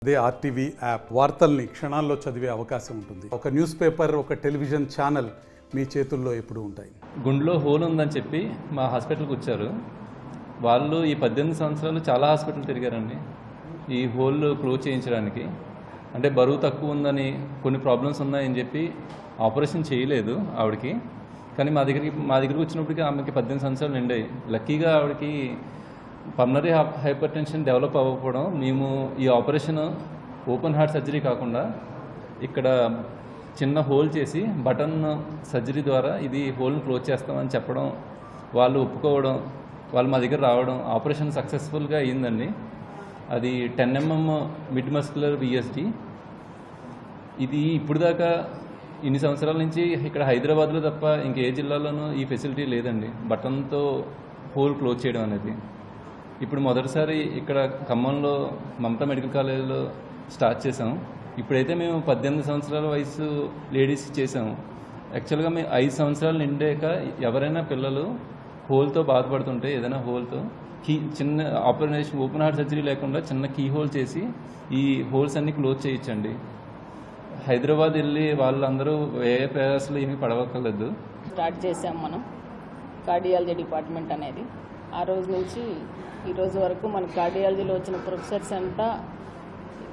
అదే RTV app వార్తల్ని క్షణాల్లో చదివే అవకాశం ఉంటుంది. ఒక న్యూస్ పేపర్, ఒక టెలివిజన్ ఛానల్ మీ చేతుల్లో ఎప్పుడూ ఉంటాయి. గుండెలో హోల్ ఉందని చెప్పి మా హాస్పిటల్కి వచ్చారు. వాళ్ళు ఈ 18 సంవత్సరాలు చాలా హాస్పిటల్ తిరిగారండి ఈ హోల్ క్లోజ్ చేయించడానికి. అంటే బరువు తక్కువ ఉందని, కొన్ని ప్రాబ్లమ్స్ ఉన్నాయని చెప్పి ఆపరేషన్ చేయలేదు ఆవిడకి. కానీ మా దగ్గరికి వచ్చినప్పటికీ ఆమెకి 18 సంవత్సరాలు నిండాయి. లక్కీగా ఆవిడకి పల్మనరీ హైపర్ టెన్షన్ డెవలప్ అవ్వకపోవడం, మేము ఈ ఆపరేషన్ ఓపెన్ హార్ట్ సర్జరీ కాకుండా ఇక్కడ చిన్న హోల్ చేసి బటన్ సర్జరీ ద్వారా ఇది హోల్ని క్లోజ్ చేస్తామని చెప్పడం, వాళ్ళు ఒప్పుకోవడం, వాళ్ళు మా దగ్గర రావడం, ఆపరేషన్ సక్సెస్ఫుల్గా అయ్యిందండి. అది 10 mm మిడ్ మస్కులర్ విఎస్డి. ఇది ఇప్పుడు దాకా ఇన్ని సంవత్సరాల నుంచి ఇక్కడ హైదరాబాద్లో తప్ప ఇంకే జిల్లాలోనూ ఈ ఫెసిలిటీ లేదండి, బటన్తో హోల్ క్లోజ్ చేయడం అనేది. ఇప్పుడు మొదటిసారి ఇక్కడ ఖమ్మంలో మమతా మెడికల్ కాలేజీలో స్టార్ట్ చేసాం. ఇప్పుడైతే మేము 18 సంవత్సరాల వయసు లేడీస్ చేసాము. యాక్చువల్గా మేము 5 సంవత్సరాలు నిండాక ఎవరైనా పిల్లలు హోల్తో బాధపడుతుంటే, ఏదైనా హోల్తో చిన్న ఆపరేషన్ ఓపెన్ హార్ట్ సర్జరీ లేకుండా చిన్న కీ హోల్ చేసి ఈ హోల్స్ అన్ని క్లోజ్ చేయించండి. హైదరాబాద్ వెళ్ళి వాళ్ళందరూ ఏ ప్రయాసాలు ఏమీ పడవక్కర్లేదు. స్టార్ట్ చేసాం మనం కార్డియాలజీ డిపార్ట్మెంట్ అనేది. ఆ రోజు నుంచి ఈ రోజు వరకు మన కార్డియాలజీలో వచ్చిన ప్రొఫెసర్స్ అంతా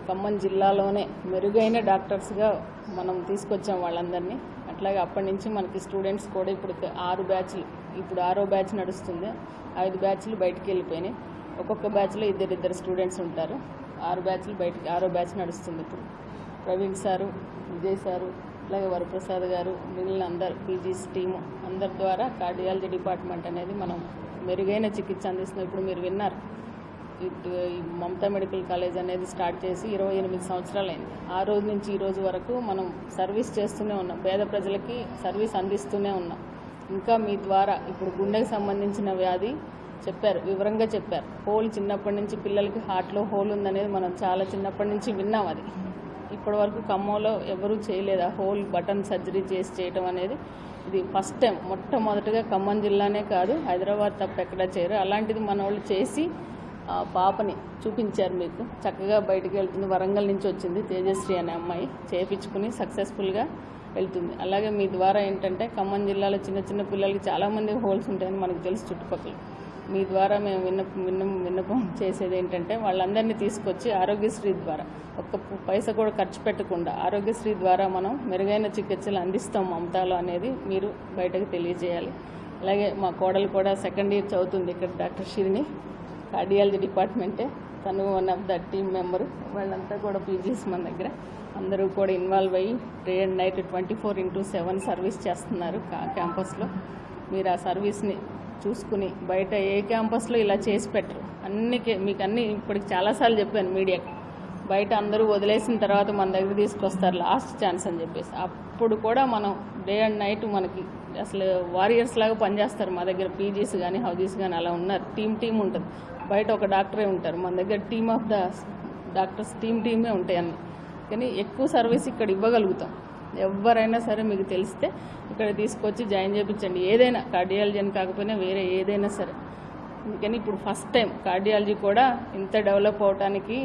ఖమ్మం జిల్లాలోనే మెరుగైన డాక్టర్స్గా మనం తీసుకొచ్చాం వాళ్ళందరినీ. అట్లాగే అప్పటి నుంచి మనకి స్టూడెంట్స్ కూడా ఇప్పుడు 6 బ్యాచ్లు, ఇప్పుడు 6వ బ్యాచ్ నడుస్తుంది. 5 బ్యాచ్లు బయటికి వెళ్ళిపోయినాయి. ఒక్కొక్క బ్యాచ్లో ఇద్దరు స్టూడెంట్స్ ఉంటారు. 6 బ్యాచ్లు బయటికి, 6వ బ్యాచ్ నడుస్తుంది ఇప్పుడు. ప్రవీణ్ సారు, విజయ్ సారు, అలాగే వరప్రసాద్ గారు, మిగిలిన అందరు పీజీస్ టీము అందరి ద్వారా కార్డియాలజీ డిపార్ట్మెంట్ అనేది మనం మెరుగైన చికిత్స అందిస్తున్నాం. ఇప్పుడు మీరు విన్నారు, ఈ మమతా మెడికల్ కాలేజ్ అనేది స్టార్ట్ చేసి 28 సంవత్సరాలు అయింది. ఆ రోజు నుంచి ఈ రోజు వరకు మనం సర్వీస్ చేస్తూనే ఉన్నాం, పేద ప్రజలకి సర్వీస్ అందిస్తూనే ఉన్నాం. ఇంకా మీ ద్వారా ఇప్పుడు గుండెకి సంబంధించిన వ్యాధి చెప్పారు, వివరంగా చెప్పారు. హోల్ చిన్నప్పటి నుంచి పిల్లలకి హార్ట్లో హోల్ ఉందనేది మనం చాలా చిన్నప్పటి నుంచి విన్నాం. అది ఇప్పటి వరకు ఖమ్మంలో ఎవరూ చేయలేదు. ఆ హోల్ బటన్ సర్జరీ చేయటం అనేది ఇది ఫస్ట్ టైం. మొట్టమొదటిగా ఖమ్మం జిల్లానే కాదు, హైదరాబాద్ తప్ప ఎక్కడా చేయరు. అలాంటిది మన వాళ్ళు చేసి పాపని చూపించారు మీకు. చక్కగా బయటికి వెళ్తుంది. వరంగల్ నుంచి వచ్చింది తేజశ్రీ అనే అమ్మాయి, చేయించుకుని సక్సెస్ఫుల్గా వెళ్తుంది. అలాగే మీ ద్వారా ఏంటంటే ఖమ్మం జిల్లాలో చిన్న చిన్న పిల్లలకి చాలామంది హోల్స్ ఉంటాయని మనకు తెలుసు చుట్టుపక్కల. మీ ద్వారా మేము విన్నపం చేసేది ఏంటంటే వాళ్ళందరినీ తీసుకొచ్చి ఆరోగ్యశ్రీ ద్వారా ఒక్క పైసా కూడా ఖర్చు పెట్టకుండా ఆరోగ్యశ్రీ ద్వారా మనం మెరుగైన చికిత్సలు అందిస్తాం మమతాలో అనేది మీరు బయటకు తెలియజేయాలి. అలాగే మా కోడలు కూడా 2nd ఇయర్ చదువుతుంది ఇక్కడ, డాక్టర్ షిరిని, కార్డియాలజీ డిపార్ట్మెంటే. తను one of the team member. వాళ్ళంతా కూడా పీజీస్ మన దగ్గర అందరూ కూడా ఇన్వాల్వ్ అయ్యి డే అండ్ నైట్ 24/7 సర్వీస్ చేస్తున్నారు క్యాంపస్లో. మీరు ఆ సర్వీస్ని చూసుకుని బయట ఏ క్యాంపస్లో ఇలా చేసి పెట్టరు. మీకు అన్నీ ఇప్పటికి చాలాసార్లు చెప్పాను మీడియాకి. బయట అందరూ వదిలేసిన తర్వాత మన దగ్గర తీసుకొస్తారు లాస్ట్ ఛాన్స్ అని చెప్పేసి. అప్పుడు కూడా మనం డే అండ్ నైట్ మనకి అసలు వారియర్స్ లాగా పనిచేస్తారు మా దగ్గర. పీజీస్ కానీ హౌజీస్ కానీ అలా ఉన్నారు. టీమ్ ఉంటుంది. బయట ఒక డాక్టరే ఉంటారు, మన దగ్గర టీమ్ ఆఫ్ ద డాక్టర్స్ టీమే ఉంటాయి అన్నీ. కానీ ఎక్కువ సర్వీస్ ఇక్కడ ఇవ్వగలుగుతాం. ఎవరైనా సరే మీకు తెలిస్తే ఇక్కడ తీసుకొచ్చి జాయిన్ చేయించండి. ఏదైనా కార్డియాలజీ అని కాకపోయినా వేరే ఏదైనా సరే. అందుకని ఇప్పుడు ఫస్ట్ టైం కార్డియాలజీ కూడా ఇంత డెవలప్ అవడానికి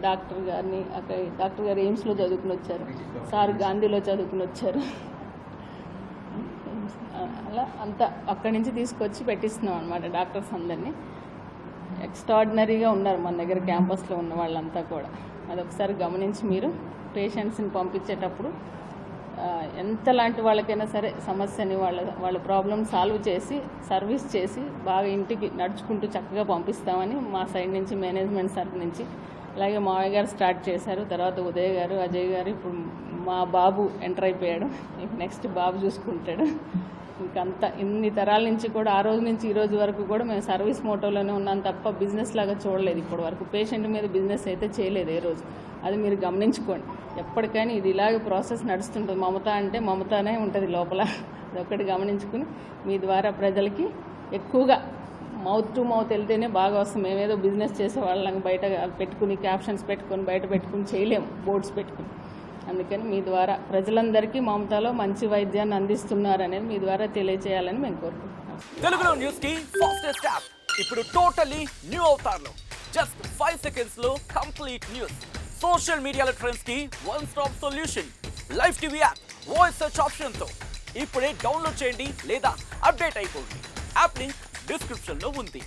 డాక్టర్ గారిని, అక్కడ డాక్టర్ గారు ఎయిమ్స్లో చదువుకుని వచ్చారు, సార్ గాంధీలో చదువుకుని వచ్చారు. అలా అంతా అక్కడి నుంచి తీసుకొచ్చి పెట్టిస్తున్నాం అనమాట డాక్టర్స్ అందరినీ. ఎక్స్ట్రాడినరీగా ఉన్నారు మన దగ్గర క్యాంపస్లో ఉన్న వాళ్ళంతా కూడా. అదొకసారి గమనించి మీరు పేషెంట్స్ని పంపించేటప్పుడు ఎంతలాంటి వాళ్ళకైనా సరే సమస్యని వాళ్ళ ప్రాబ్లమ్ సాల్వ్ చేసి సర్వీస్ చేసి బాగా ఇంటికి నడుచుకుంటూ చక్కగా పంపిస్తామని మా సైడ్ నుంచి, మేనేజ్మెంట్ సైడ్ నుంచి. అలాగే మావయ్య గారు స్టార్ట్ చేశారు, తర్వాత ఉదయ్ గారు, అజయ్ గారు, ఇప్పుడు మా బాబు ఎంటర్ అయిపోయాడు. నెక్స్ట్ బాబు చూసుకుంటాడు. ఇంకంతా ఇన్ని తరాల నుంచి కూడా ఆ రోజు నుంచి ఈ రోజు వరకు కూడా మేము సర్వీస్ మోటోలోనే ఉన్నాం తప్ప బిజినెస్ లాగా చూడలేదు ఇప్పటి వరకు. పేషెంట్ మీద బిజినెస్ అయితే చేయలేదు ఏ రోజు. అది మీరు గమనించుకోండి. ఎప్పటికైనా ఇది ఇలాగే ప్రాసెస్ నడుస్తుంటుంది. మమత అంటే మమతానే ఉంటుంది లోపల. అదొక్కటి గమనించుకుని మీ ద్వారా ప్రజలకి ఎక్కువగా మౌత్ టు మౌత్ వెళ్తేనే బాగా వస్తుంది. మేమేదో బిజినెస్ చేసే వాళ్ళని బయట పెట్టుకుని క్యాప్షన్స్ పెట్టుకొని బయట పెట్టుకుని చేయలేము, బోర్డ్స్ పెట్టుకుని. అందుకని మీ ద్వారా ప్రజలందరికీ మమతాలో మంచి వైద్యాన్ని అందిస్తున్నారనేది మీ ద్వారా తెలియజేయాలని మేము కోరుకుంటున్నాం. తెలుగులో న్యూస్ కి ఫాస్టెస్ట్ యాప్ ఇప్పుడు టోటలీ న్యూ అవతార్లో జస్ట్ 5 seconds లో కంప్లీట్ న్యూస్. సోషల్ మీడియాలో ట్రెండ్స్ కి one stop solution live TV app voice search option తో ఇప్పుడే డౌన్లోడ్ చేయండి లేదా అప్డేట్ అయిపోండి. యాప్ లింక్ డిస్క్రిప్షన్ లో ఉంది.